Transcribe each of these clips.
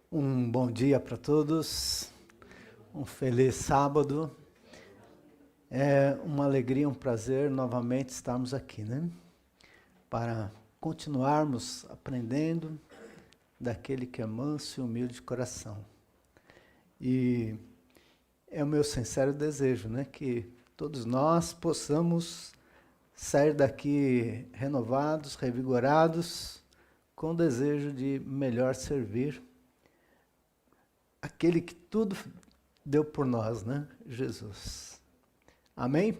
Um bom dia para todos, um feliz sábado. É uma alegria, um prazer novamente estarmos aqui, né? Para continuarmos aprendendo daquele que é manso e humilde de coração. E é o meu sincero desejo, né? Que todos nós possamos sair daqui renovados, revigorados, com o desejo de melhor servir aquele que tudo deu por nós, né? Jesus. Amém?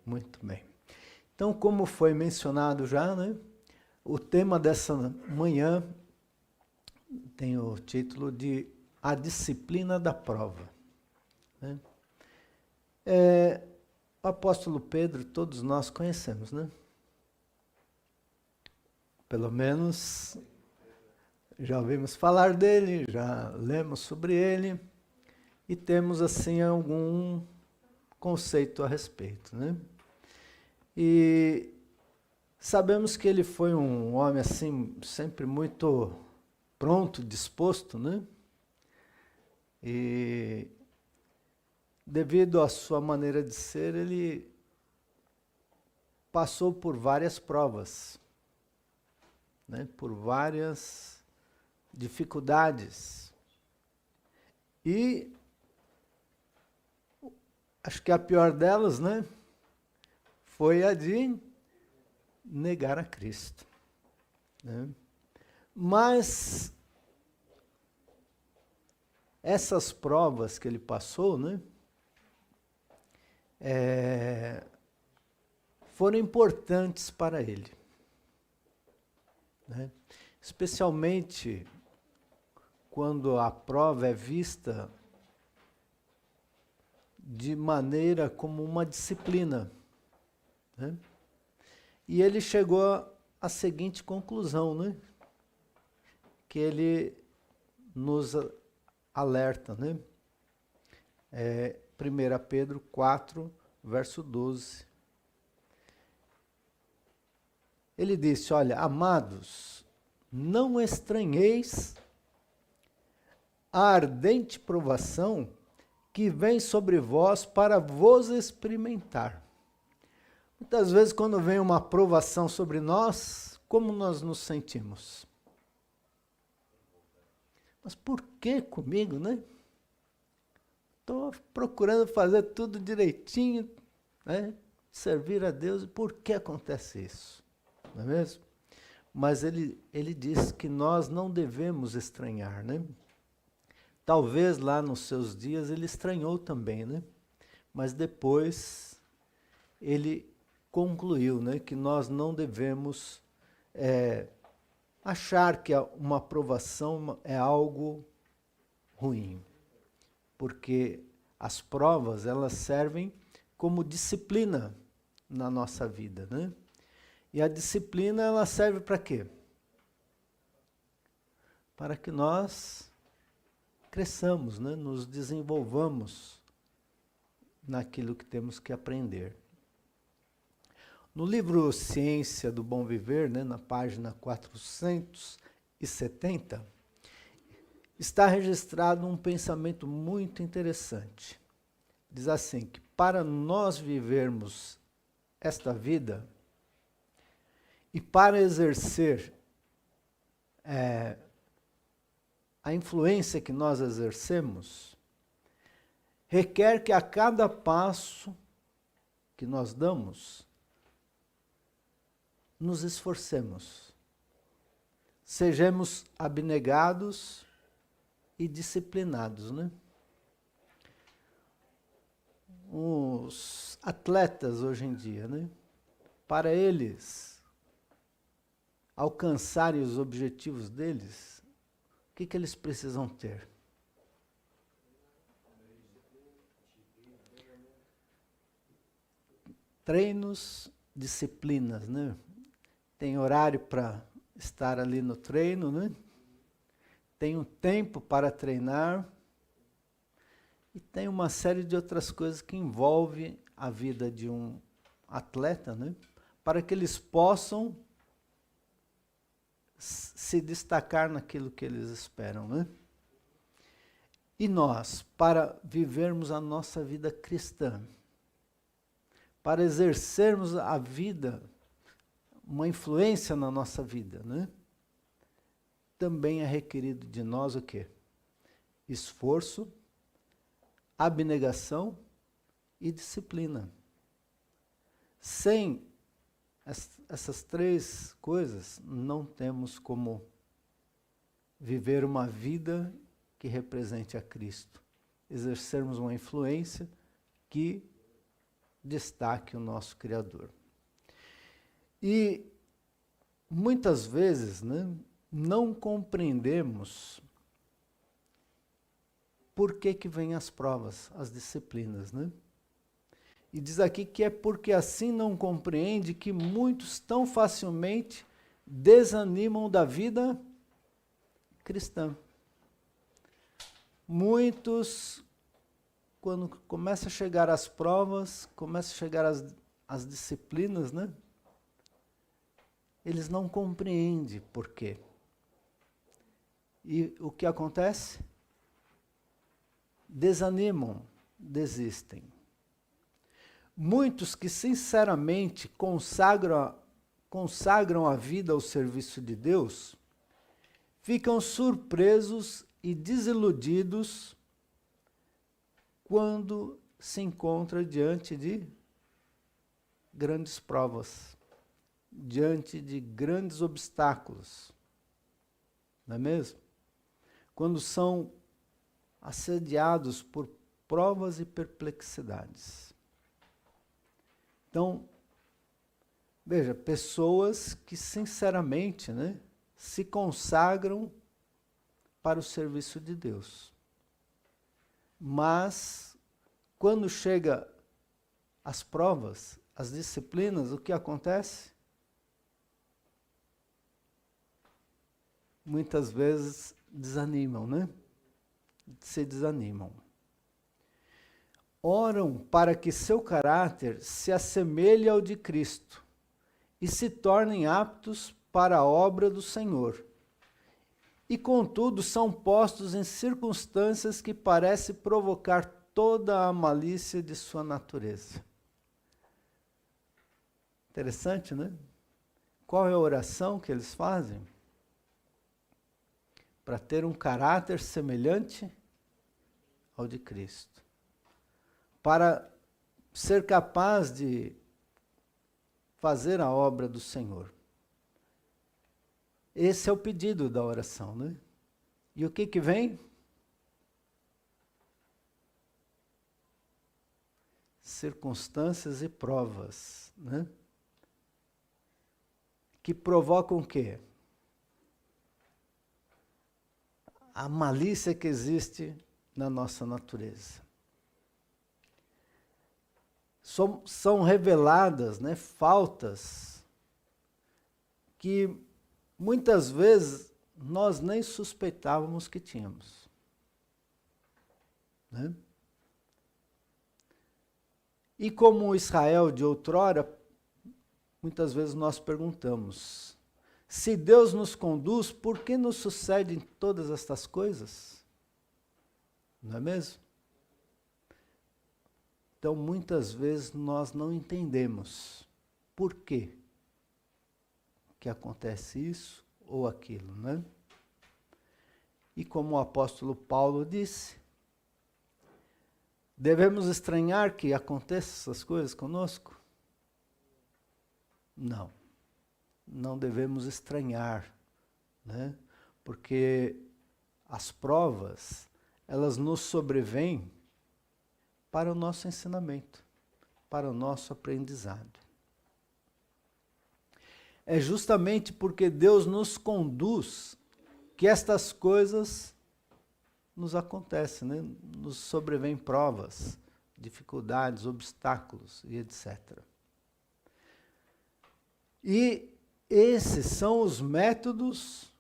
Muito bem. Então, como foi mencionado já, né? O tema dessa manhã tem o título de A Disciplina da Prova. Né? O apóstolo Pedro, todos nós conhecemos, né? Pelo menos já ouvimos falar dele, já lemos sobre ele e temos assim algum conceito a respeito, né? E sabemos que ele foi um homem assim sempre muito pronto, disposto, né? E devido à sua maneira de ser, ele passou por várias provas, né? Por várias dificuldades. E acho que a pior delas, né, foi a de negar a Cristo. Né? Mas essas provas que ele passou, né, foram importantes para ele. Né? Especialmente quando a prova é vista de maneira como uma disciplina. Né? E ele chegou à seguinte conclusão, né? Que ele nos alerta. Né? 1 Pedro 4, verso 12. Ele disse, olha, amados, não estranheis a ardente provação que vem sobre vós para vos experimentar. Muitas vezes, quando vem uma provação sobre nós, como nós nos sentimos? Mas por que comigo, né? Estou procurando fazer tudo direitinho, né? Servir a Deus, e por que acontece isso? Não é mesmo? Mas ele diz que nós não devemos estranhar, né? Talvez lá nos seus dias ele estranhou também, né? Mas depois ele concluiu, né, que nós não devemos achar que uma aprovação é algo ruim, porque as provas elas servem como disciplina na nossa vida, né? E a disciplina ela serve para quê? Para que nós cresçamos, né? Nos desenvolvamos naquilo que temos que aprender. No livro Ciência do Bom Viver, né, na página 470, está registrado um pensamento muito interessante. Diz assim, que para nós vivermos esta vida e para exercer a influência que nós exercemos, requer que a cada passo que nós damos, nos esforcemos, sejamos abnegados e disciplinados, né? Os atletas hoje em dia, né? Para eles alcançarem os objetivos deles, o que eles precisam ter? Treinos, disciplinas, né? Tem horário para estar ali no treino, né? Tem um tempo para treinar e tem uma série de outras coisas que envolvem a vida de um atleta, né? Para que eles possam se destacar naquilo que eles esperam, né? E nós, para vivermos a nossa vida cristã, para exercermos a vida, uma influência na nossa vida, né? Também é requerido de nós o quê? Esforço, abnegação e disciplina. Sem essas três coisas, não temos como viver uma vida que represente a Cristo, exercermos uma influência que destaque o nosso Criador. E muitas vezes, né, não compreendemos por que vêm as provas, as disciplinas, né? E diz aqui que é porque assim não compreende que muitos tão facilmente desanimam da vida cristã. Muitos, quando começa a chegar as provas, começa a chegar as disciplinas, né? Eles não compreendem por quê. E o que acontece? Desanimam, desistem. Muitos que sinceramente consagram a vida ao serviço de Deus, ficam surpresos e desiludidos quando se encontra diante de grandes provas, diante de grandes obstáculos, não é mesmo? Quando são assediados por provas e perplexidades. Então, veja, pessoas que sinceramente, né, se consagram para o serviço de Deus. Mas, quando chega as provas, as disciplinas, o que acontece? Muitas vezes desanimam, né? Se desanimam. Oram para que seu caráter se assemelhe ao de Cristo e se tornem aptos para a obra do Senhor. E, contudo, são postos em circunstâncias que parecem provocar toda a malícia de sua natureza. Interessante, né? Qual é a oração que eles fazem? Para ter um caráter semelhante ao de Cristo. Para ser capaz de fazer a obra do Senhor. Esse é o pedido da oração, né? E o que vem? Circunstâncias e provas, né? Que provocam o quê? A malícia que existe na nossa natureza. São reveladas, né, faltas que muitas vezes nós nem suspeitávamos que tínhamos. Né? E como Israel de outrora, muitas vezes nós perguntamos, se Deus nos conduz, por que nos sucedem todas estas coisas? Não é mesmo? Então, muitas vezes nós não entendemos por quê que acontece isso ou aquilo, né? E como o apóstolo Paulo disse, devemos estranhar que aconteçam essas coisas conosco? Não, não devemos estranhar, né? Porque as provas, elas nos sobrevêm para o nosso ensinamento, para o nosso aprendizado. É justamente porque Deus nos conduz que estas coisas nos acontecem, né? Nos sobrevêm provas, dificuldades, obstáculos e etc. E esses são os métodos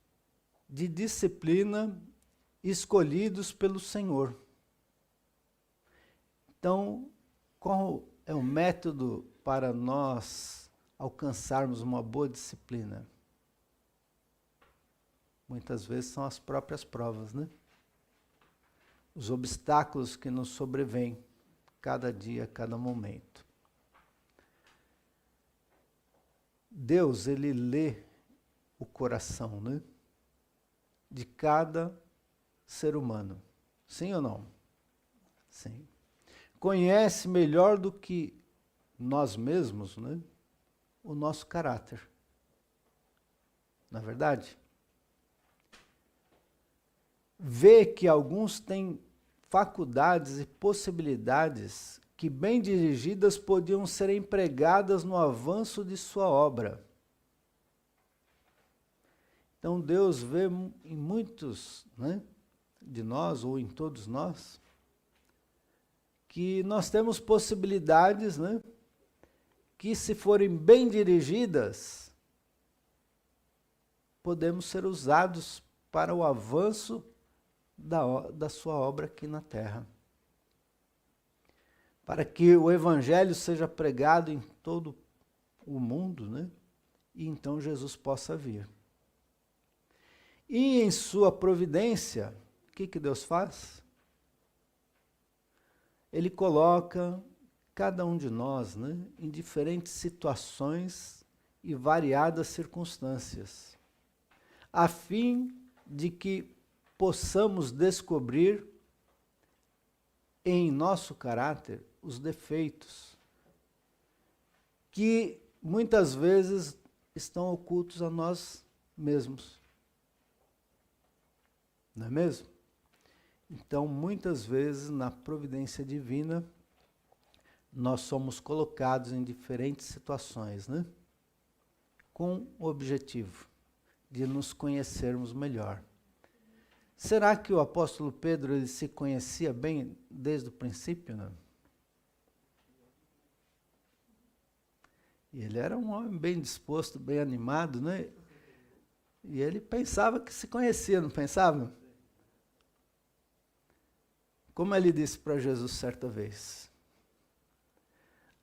de disciplina escolhidos pelo Senhor. Então, qual é o método para nós alcançarmos uma boa disciplina? Muitas vezes são as próprias provas, né? os obstáculos que nos sobrevêm cada dia, cada momento. Deus, ele lê o coração, né, de cada ser humano. Sim ou não? Sim. Conhece melhor do que nós mesmos, né, o nosso caráter. Não é verdade? Vê que alguns têm faculdades e possibilidades que, bem dirigidas, podiam ser empregadas no avanço de sua obra. Então Deus vê em muitos, né, de nós, ou em todos nós, que nós temos possibilidades, né, que, se forem bem dirigidas, podemos ser usados para o avanço da sua obra aqui na terra. Para que o Evangelho seja pregado em todo o mundo, né? E então Jesus possa vir. E em sua providência, o que Deus faz? Ele coloca cada um de nós, né, em diferentes situações e variadas circunstâncias, a fim de que possamos descobrir em nosso caráter os defeitos que muitas vezes estão ocultos a nós mesmos. Não é mesmo? Então, muitas vezes, na providência divina, nós somos colocados em diferentes situações, né, com o objetivo de nos conhecermos melhor. Será que o apóstolo Pedro, ele se conhecia bem desde o princípio, não? E ele era um homem bem disposto, bem animado, né? E ele pensava que se conhecia, não pensava? Como ele disse para Jesus certa vez: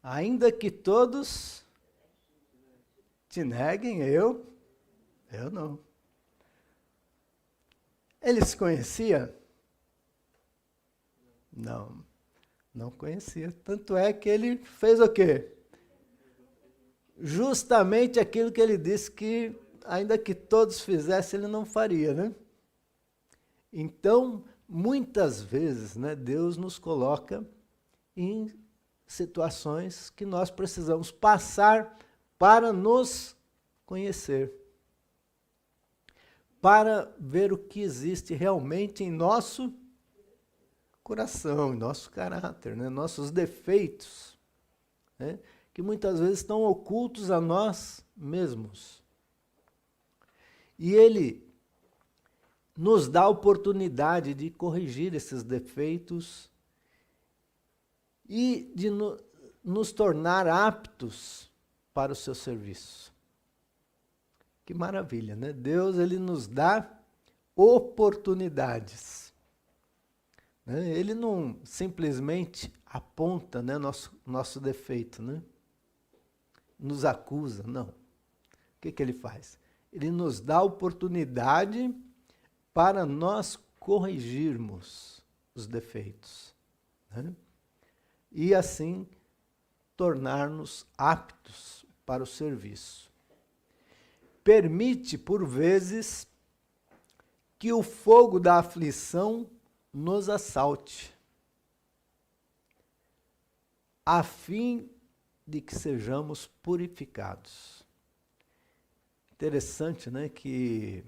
ainda que todos te neguem, eu não. Ele se conhecia? Não conhecia. Tanto é que ele fez o quê? Justamente aquilo que ele disse que, ainda que todos fizessem, ele não faria, né? Então, muitas vezes, né, Deus nos coloca em situações que nós precisamos passar para nos conhecer, para ver o que existe realmente em nosso coração, em nosso caráter, né? Nossos defeitos, né? Que muitas vezes estão ocultos a nós mesmos. E Ele nos dá a oportunidade de corrigir esses defeitos e de nos tornar aptos para o seu serviço. Que maravilha, né? Deus, ele nos dá oportunidades. Né? Ele não simplesmente aponta, né, nosso defeito, né? Nos acusa, não. O que ele faz? Ele nos dá oportunidade para nós corrigirmos os defeitos, né? E assim tornar-nos aptos para o serviço. Permite, por vezes, que o fogo da aflição nos assalte, a fim de que sejamos purificados. Interessante, né, que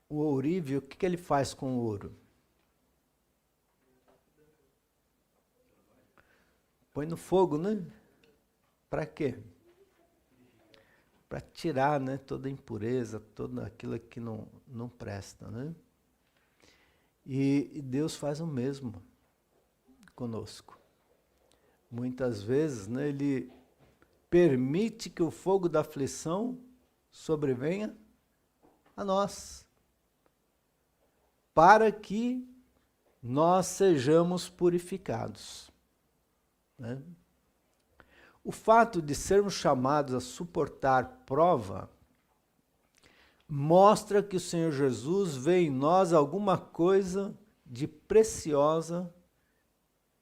o ourive, o que ele faz com o ouro? Põe no fogo, né? Para quê? Para tirar, né, toda a impureza, todo aquilo que não presta, né? E Deus faz o mesmo conosco. Muitas vezes, né, Ele permite que o fogo da aflição sobrevenha a nós, para que nós sejamos purificados, né? O fato de sermos chamados a suportar prova mostra que o Senhor Jesus vê em nós alguma coisa de preciosa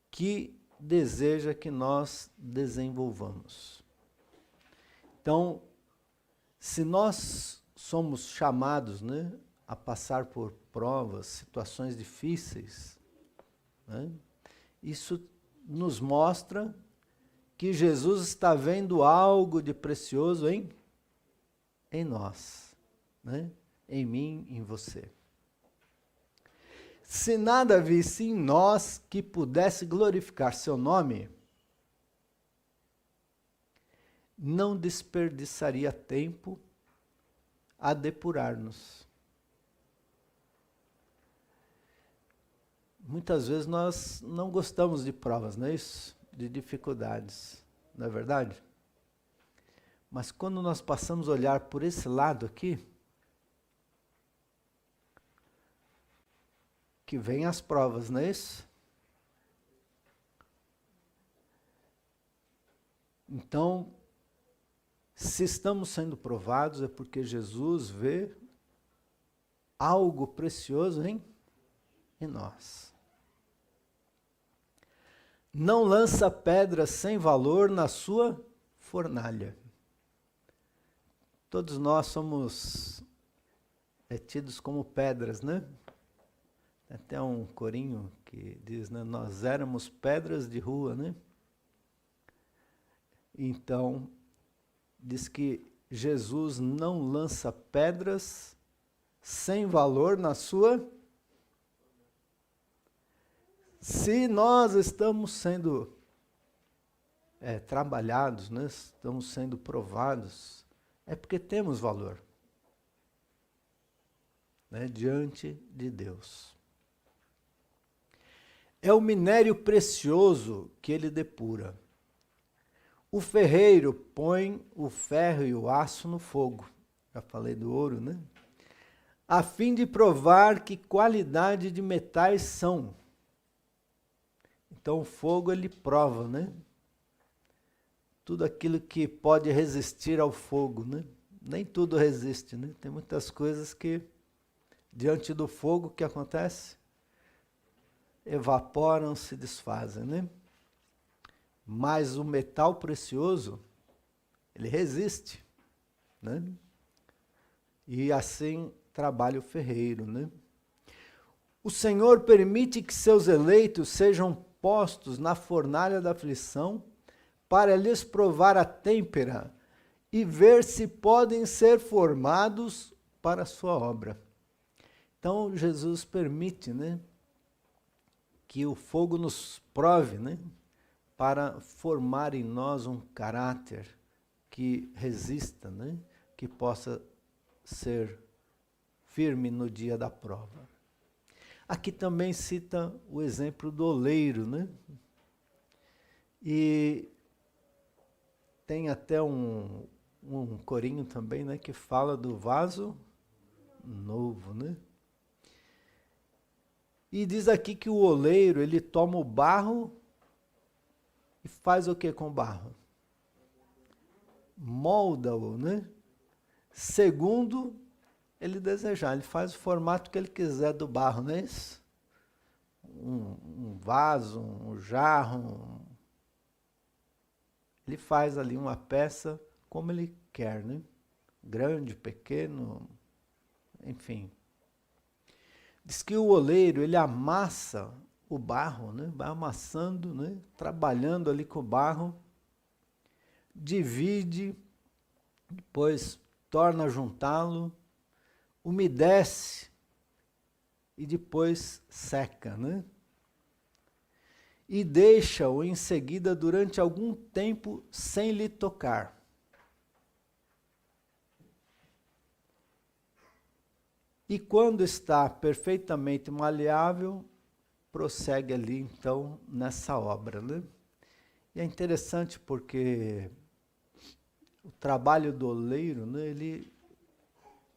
que deseja que nós desenvolvamos. Então, se nós somos chamados, né, a passar por provas, situações difíceis, né, isso nos mostra que Jesus está vendo algo de precioso em nós, né, em mim, em você. Se nada visse em nós que pudesse glorificar seu nome, não desperdiçaria tempo a depurar-nos. Muitas vezes nós não gostamos de provas, não é isso? De dificuldades, não é verdade? Mas quando nós passamos a olhar por esse lado aqui, que vem as provas, não é isso? Então, se estamos sendo provados é porque Jesus vê algo precioso em nós. Não lança pedras sem valor na sua fornalha. Todos nós somos tidos como pedras, né? Tem até um corinho que diz, né? Nós éramos pedras de rua, né? Então, diz que Jesus não lança pedras sem valor na sua. Se nós estamos sendo trabalhados, né? Estamos sendo provados, é porque temos valor, né? Diante de Deus. É o minério precioso que ele depura. O ferreiro põe o ferro e o aço no fogo. Já falei do ouro, né? A fim de provar que qualidade de metais são. Então o fogo ele prova, né? Tudo aquilo que pode resistir ao fogo, né? Nem tudo resiste, né? Tem muitas coisas que diante do fogo o que acontece? Evaporam, se desfazem, né? Mas o metal precioso, ele resiste, né? E assim trabalha o ferreiro, né? O Senhor permite que seus eleitos sejam postos na fornalha da aflição para lhes provar a têmpera e ver se podem ser formados para a sua obra. Então Jesus permite, né, que o fogo nos prove, né, para formar em nós um caráter que resista, né, que possa ser firme no dia da prova. Aqui também cita o exemplo do oleiro, né? E tem até um corinho também, né, que fala do vaso novo, né? E diz aqui que o oleiro, ele toma o barro e faz o que com o barro? Molda-o, né? Segundo ele desejar, ele faz o formato que ele quiser do barro, não é isso? Um vaso, um jarro, ele faz ali uma peça como ele quer, né? Grande, pequeno, enfim. Diz que o oleiro, ele amassa o barro, né? Vai amassando, né? Trabalhando ali com o barro, divide, depois torna a juntá-lo, umedece e depois seca, né? E deixa-o em seguida durante algum tempo sem lhe tocar. E quando está perfeitamente maleável, prossegue ali então nessa obra, né? E é interessante porque o trabalho do oleiro, né, ele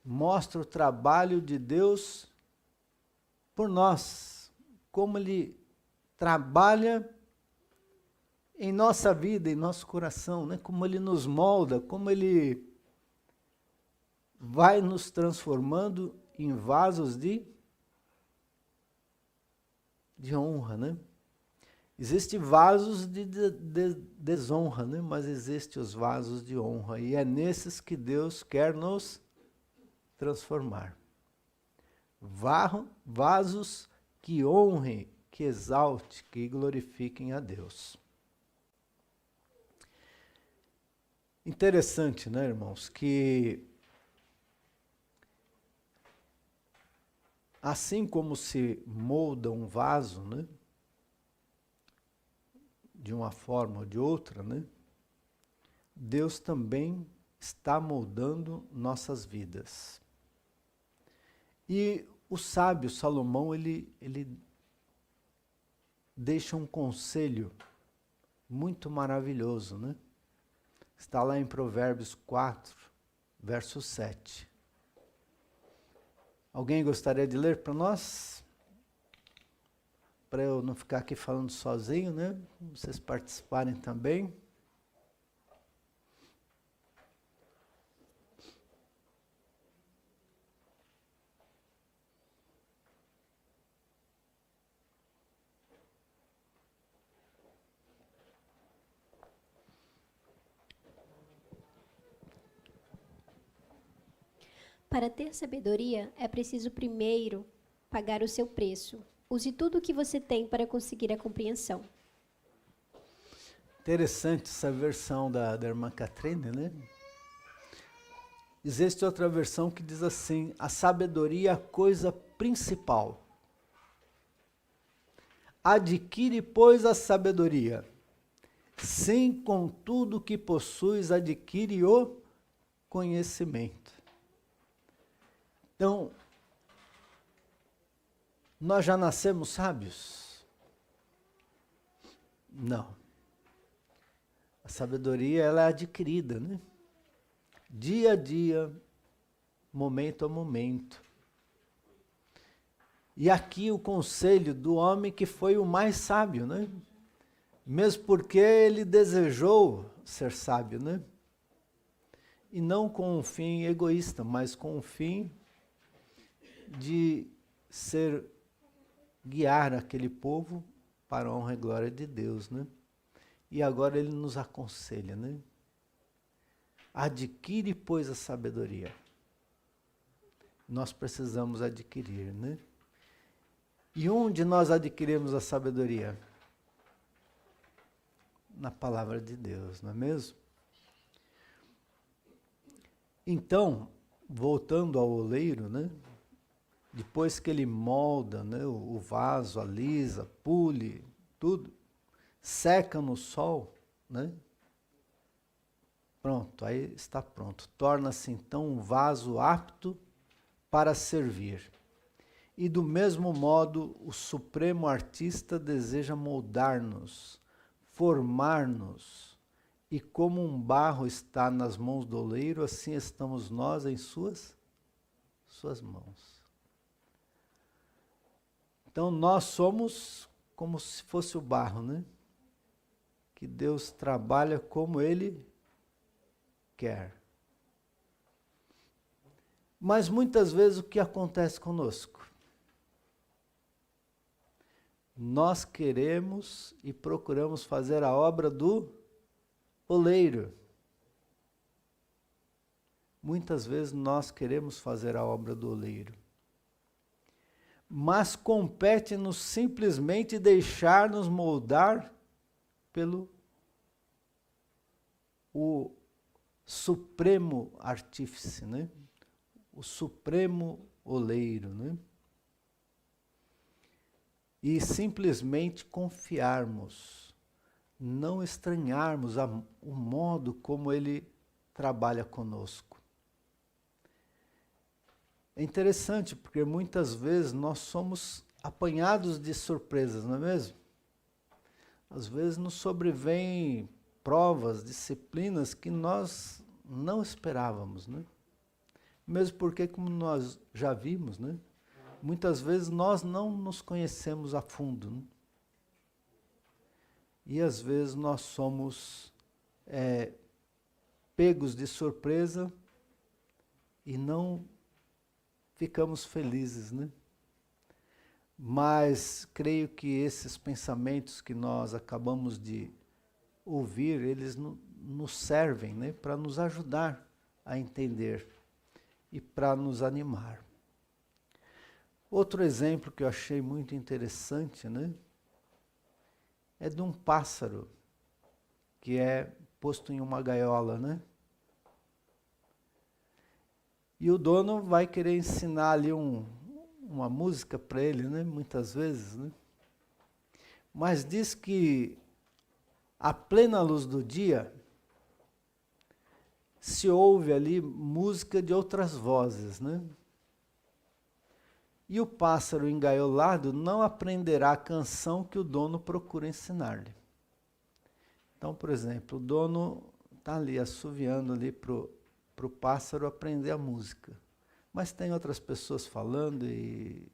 mostra o trabalho de Deus por nós, como ele trabalha em nossa vida, em nosso coração, né? Como ele nos molda, como ele vai nos transformando em vasos de honra, né? Existem vasos de desonra, né? Mas existem os vasos de honra. E é nesses que Deus quer nos transformar. Vasos que honrem, que exaltem, que glorifiquem a Deus. Interessante, né, irmãos, que assim como se molda um vaso, né, de uma forma ou de outra, né, Deus também está moldando nossas vidas. E o sábio Salomão, ele deixa um conselho muito maravilhoso, né? Está lá em Provérbios 4, verso 7. Alguém gostaria de ler para nós? Para eu não ficar aqui falando sozinho, né? Vocês participarem também. Para ter sabedoria, é preciso primeiro pagar o seu preço. Use tudo o que você tem para conseguir a compreensão. Interessante essa versão da irmã Catrine, né? Existe outra versão que diz assim: a sabedoria é a coisa principal. Adquire, pois, a sabedoria. Sim, com tudo que possuis, adquire o conhecimento. Então, nós já nascemos sábios? Não. A sabedoria, ela é adquirida, né? Dia a dia, momento a momento. E aqui o conselho do homem que foi o mais sábio, né? Mesmo porque ele desejou ser sábio, né? E não com um fim egoísta, mas com um fim de guiar aquele povo para a honra e glória de Deus, né? E agora ele nos aconselha, né? Adquire, pois, a sabedoria. Nós precisamos adquirir, né? E onde nós adquirimos a sabedoria? Na palavra de Deus, não é mesmo? Então, voltando ao oleiro, né? Depois que ele molda, né, o vaso, alisa, pule, tudo, seca no sol, né? Pronto, aí está pronto. Torna-se então um vaso apto para servir. E do mesmo modo, o Supremo Artista deseja moldar-nos, formar-nos, e como um barro está nas mãos do oleiro, assim estamos nós em suas mãos. Então nós somos como se fosse o barro, né? Que Deus trabalha como Ele quer. Mas muitas vezes o que acontece conosco? Nós queremos e procuramos fazer a obra do oleiro. Muitas vezes nós queremos fazer a obra do oleiro. Mas compete-nos simplesmente deixar-nos moldar pelo o supremo artífice, né? O supremo oleiro, né? E simplesmente confiarmos, não estranharmos o modo como ele trabalha conosco. É interessante, porque muitas vezes nós somos apanhados de surpresas, não é mesmo? Às vezes nos sobrevêm provas, disciplinas que nós não esperávamos, né? Mesmo porque, como nós já vimos, né? Muitas vezes nós não nos conhecemos a fundo, né? E às vezes nós somos pegos de surpresa e não ficamos felizes, né? Mas creio que esses pensamentos que nós acabamos de ouvir, eles nos servem, né, para nos ajudar a entender e para nos animar. Outro exemplo que eu achei muito interessante, né, é de um pássaro que é posto em uma gaiola, né? E o dono vai querer ensinar ali uma música para ele, né? Muitas vezes, né? Mas diz que à plena luz do dia se ouve ali música de outras vozes, né? E o pássaro engaiolado não aprenderá a canção que o dono procura ensinar-lhe. Então, por exemplo, o dono está ali assoviando ali para o pássaro aprender a música. Mas tem outras pessoas falando e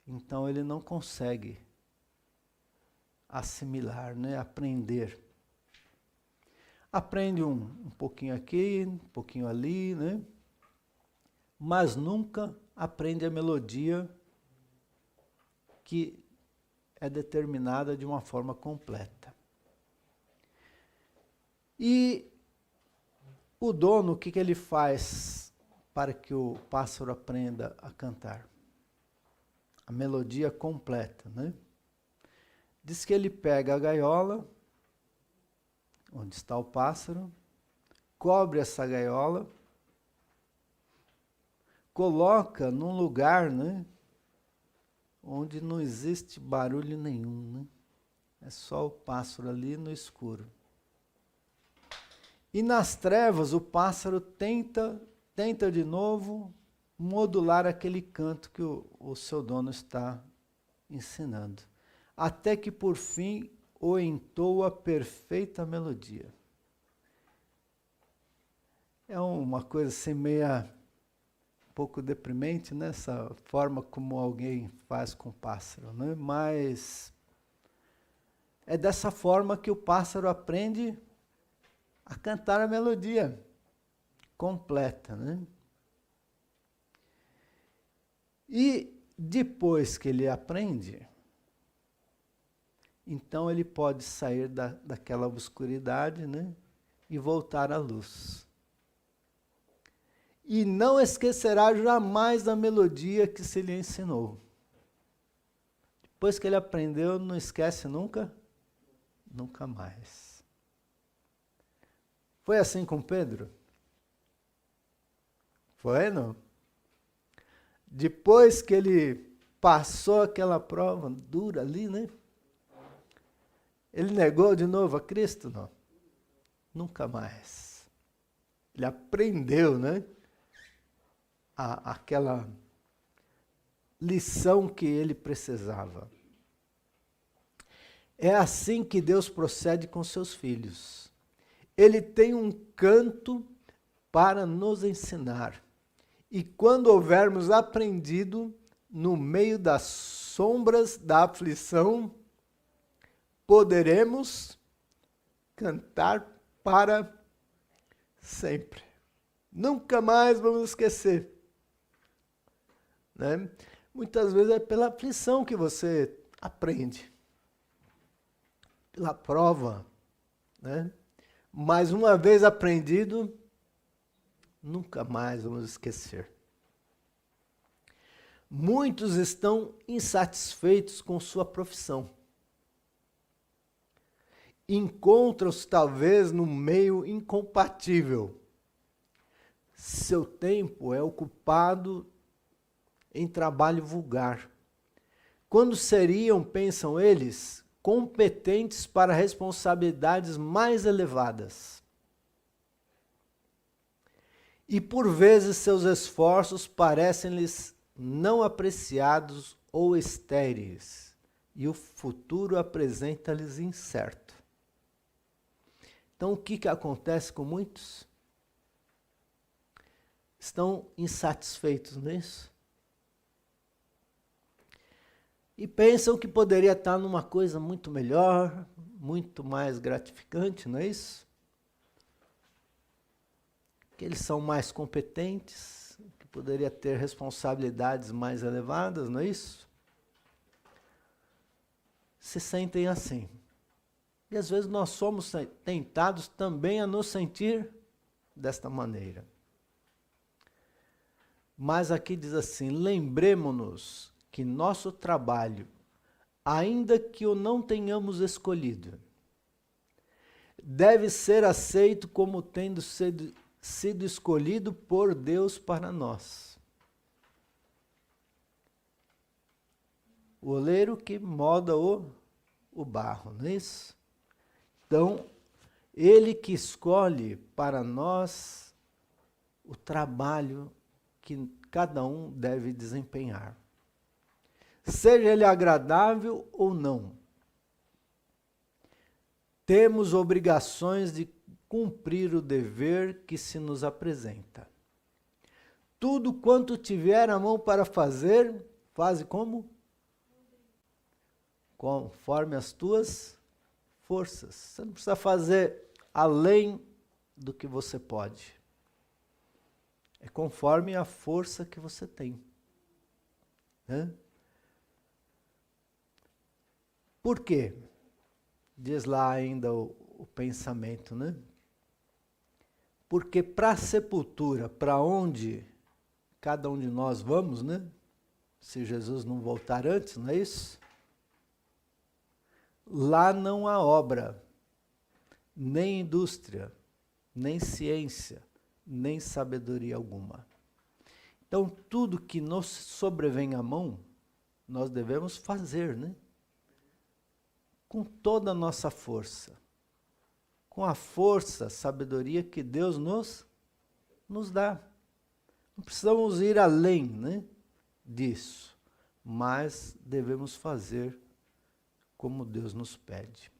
então ele não consegue assimilar, né? Aprender. Aprende um pouquinho aqui, um pouquinho ali, né? Mas nunca aprende a melodia que é determinada de uma forma completa. E o dono, o que ele faz para que o pássaro aprenda a cantar? A melodia completa, né? Diz que ele pega a gaiola, onde está o pássaro, cobre essa gaiola, coloca num lugar, né, onde não existe barulho nenhum, né? É só o pássaro ali no escuro. E nas trevas o pássaro tenta de novo modular aquele canto que o seu dono está ensinando. Até que por fim o entoa a perfeita melodia. É uma coisa assim meia um pouco deprimente, né? Essa forma como alguém faz com o pássaro, né? Mas é dessa forma que o pássaro aprende a cantar a melodia completa, né? E depois que ele aprende, então ele pode sair daquela obscuridade, né? E voltar à luz. E não esquecerá jamais da melodia que se lhe ensinou. Depois que ele aprendeu, não esquece nunca? Nunca mais. Foi assim com Pedro? Foi, não? Depois que ele passou aquela prova dura ali, né? Ele negou de novo a Cristo? Não. Nunca mais. Ele aprendeu, né? Aquela lição que ele precisava. É assim que Deus procede com seus filhos. Ele tem um canto para nos ensinar. E quando houvermos aprendido, no meio das sombras da aflição, poderemos cantar para sempre. Nunca mais vamos esquecer. Né? Muitas vezes é pela aflição que você aprende. Pela prova. Né? Mas uma vez aprendido, nunca mais vamos esquecer. Muitos estão insatisfeitos com sua profissão. Encontram-se talvez num meio incompatível. Seu tempo é ocupado em trabalho vulgar. Quando seriam, pensam eles, competentes para responsabilidades mais elevadas. E por vezes seus esforços parecem-lhes não apreciados ou estéreis, e o futuro apresenta-lhes incerto. Então, o que acontece com muitos? Estão insatisfeitos nisso? E pensam que poderia estar numa coisa muito melhor, muito mais gratificante, não é isso? que eles são mais competentes, que poderia ter responsabilidades mais elevadas, não é isso? Se sentem assim. E às vezes nós somos tentados também a nos sentir desta maneira. Mas aqui diz assim: lembremo-nos que nosso trabalho, ainda que o não tenhamos escolhido, deve ser aceito como tendo sido escolhido por Deus para nós. O oleiro que molda o barro, não é isso? Então, ele que escolhe para nós o trabalho que cada um deve desempenhar. Seja ele agradável ou não. Temos obrigações de cumprir o dever que se nos apresenta. Tudo quanto tiver a mão para fazer, faze como? Conforme as tuas forças. Você não precisa fazer além do que você pode. É conforme a força que você tem. Né? Por quê? Diz lá ainda o pensamento, né? Porque para a sepultura, para onde cada um de nós vamos, né? Se Jesus não voltar antes, não é isso? Lá não há obra, nem indústria, nem ciência, nem sabedoria alguma. Então, tudo que nos sobrevém à mão, nós devemos fazer, né? Com toda a nossa força. Com a força, sabedoria que Deus nos dá. Não precisamos ir além, né, disso, mas devemos fazer como Deus nos pede.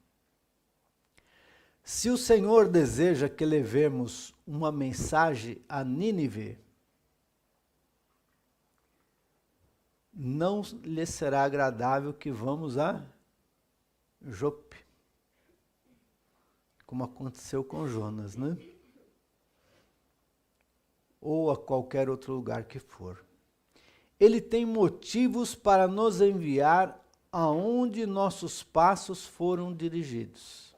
Se o Senhor deseja que levemos uma mensagem a Nínive, não lhe será agradável que vamos a Jope, como aconteceu com Jonas, né? Ou a qualquer outro lugar que for. Ele tem motivos para nos enviar aonde nossos passos foram dirigidos.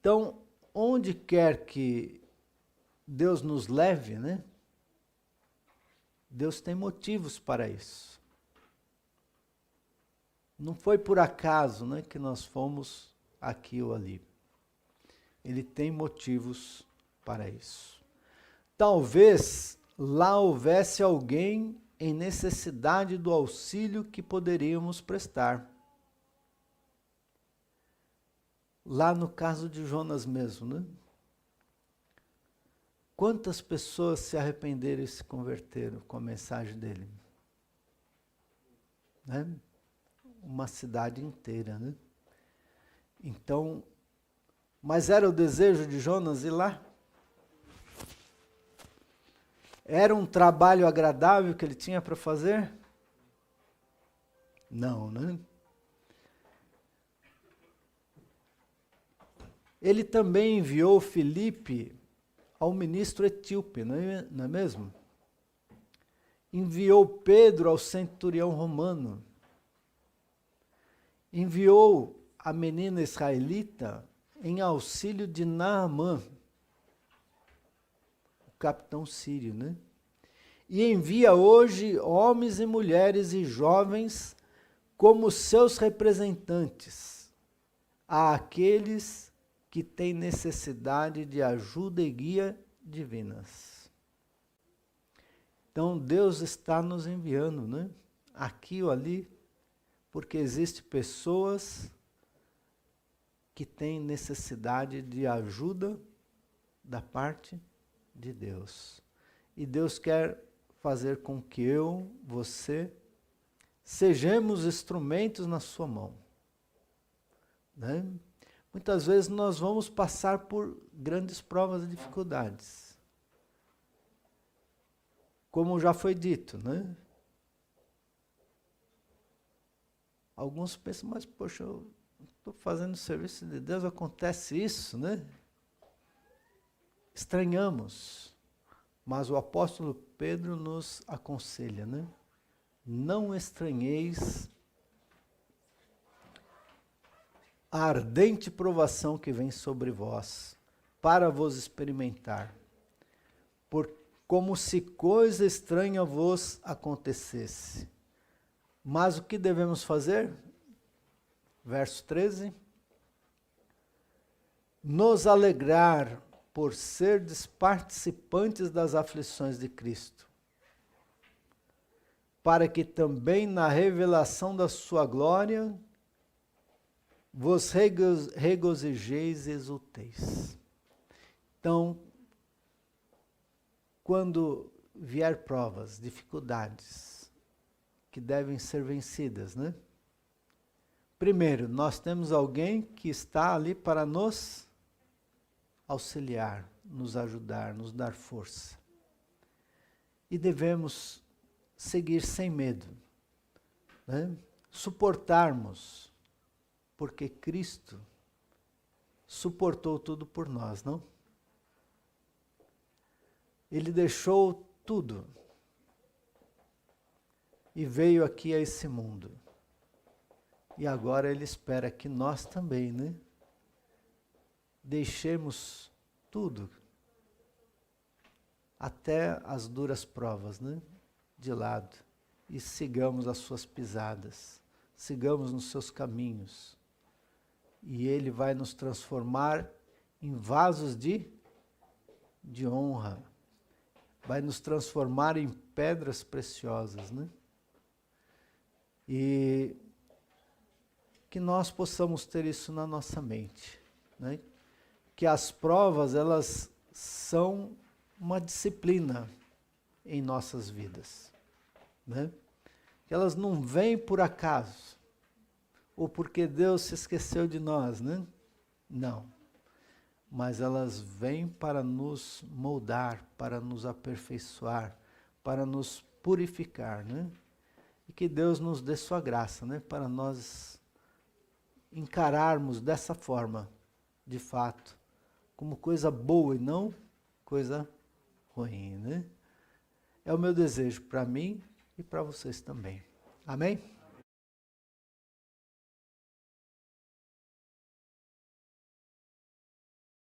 Então, onde quer que Deus nos leve, né? Deus tem motivos para isso. Não foi por acaso, né, que nós fomos aqui ou ali. Ele tem motivos para isso. Talvez lá houvesse alguém em necessidade do auxílio que poderíamos prestar. Lá no caso de Jonas mesmo, né? Quantas pessoas se arrependeram e se converteram com a mensagem dele? Né? Uma cidade inteira, né? Então, mas era o desejo de Jonas ir lá? Era um trabalho agradável que ele tinha para fazer? Não, né? Ele também enviou Filipe ao ministro etíope, não é mesmo? Enviou Pedro ao centurião romano. Enviou a menina israelita em auxílio de Naamã, o capitão sírio, né? E envia hoje homens e mulheres e jovens como seus representantes àqueles que têm necessidade de ajuda e guia divinas. Então Deus está nos enviando, né? Aqui ou ali, porque existem pessoas que têm necessidade de ajuda da parte de Deus. E Deus quer fazer com que eu, você, sejamos instrumentos na sua mão. Né? Muitas vezes nós vamos passar por grandes provas e dificuldades. Como já foi dito, né? Alguns pensam, mas poxa, eu estou fazendo o serviço de Deus, acontece isso, né? estranhamos, mas o apóstolo Pedro nos aconselha, né? Não estranheis a ardente provação que vem sobre vós, para vos experimentar, como se coisa estranha vos acontecesse. Mas o que devemos fazer? Verso 13. Nos alegrar por serdes participantes das aflições de Cristo, para que também na revelação da sua glória vos regozijeis e exulteis. Então, quando vier provas, dificuldades, que devem ser vencidas, né? Primeiro, nós temos alguém que está ali para nos auxiliar, nos ajudar, nos dar força. E devemos seguir sem medo, né? Suportarmos, porque Cristo suportou tudo por nós, não? Ele deixou tudo e veio aqui a esse mundo. E agora ele espera que nós também, né? Deixemos tudo, até as duras provas, né? De lado, e sigamos as suas pisadas, sigamos nos seus caminhos. E ele vai nos transformar em vasos de honra, vai nos transformar em pedras preciosas, né? E que nós possamos ter isso na nossa mente, né? Que as provas, elas são uma disciplina em nossas vidas, né? Que elas não vêm por acaso, ou porque Deus se esqueceu de nós, né? Não. Mas elas vêm para nos moldar, para nos aperfeiçoar, para nos purificar, né? E que Deus nos dê sua graça, né? Para nós encararmos dessa forma, de fato, como coisa boa e não coisa ruim, né? É o meu desejo para mim e para vocês também. Amém?